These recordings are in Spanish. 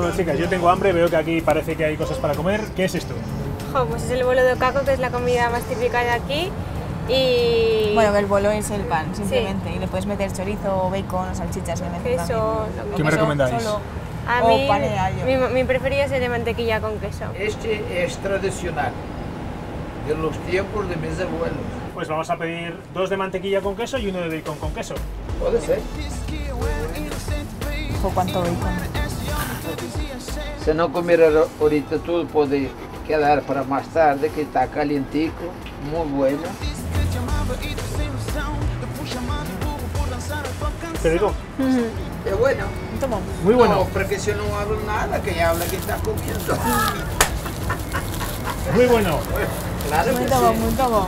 Bueno, chicas, yo tengo hambre, veo que aquí parece que hay cosas para comer. ¿Qué es esto? Jo, pues es el bolo de ocaco, que es la comida más típica de aquí. Y... Bueno, que el bolo es el pan, simplemente. Sí. Y le puedes meter chorizo, bacon o salchichas. Queso. ¿Qué me recomendáis? Solo. A mí, pan de allo. mi preferido es el de mantequilla con queso. Este es tradicional, de los tiempos de mis abuelos. Pues vamos a pedir 2 de mantequilla con queso y 1 de bacon con queso. Puede ser. Ojo, cuánto bacon. Si no comiera ahorita todo puede quedar para más tarde, que está calientico, muy bueno. ¿Te digo? Es bueno. Toma. Muy bueno. No, porque si no hablo nada, que habla que está comiendo. Muy bueno. Claro que Muito bom, sí. muito bom.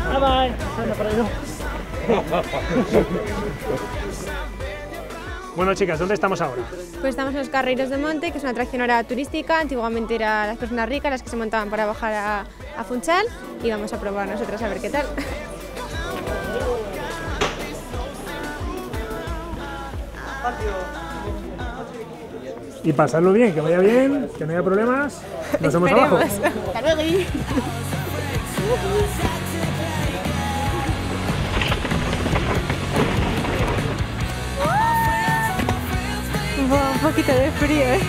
Bye bye. Bueno, chicas, ¿dónde estamos ahora? Pues estamos en los Carreiros de Monte, que es una atracción ahora turística. Antiguamente eran las personas ricas las que se montaban para bajar a Funchal, y vamos a probar nosotros a ver qué tal. Y pasarlo bien, que vaya bien, que no haya problemas. Nos vemos abajo. Hasta luego. Un poquito de frío, ¿eh?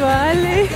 Vale.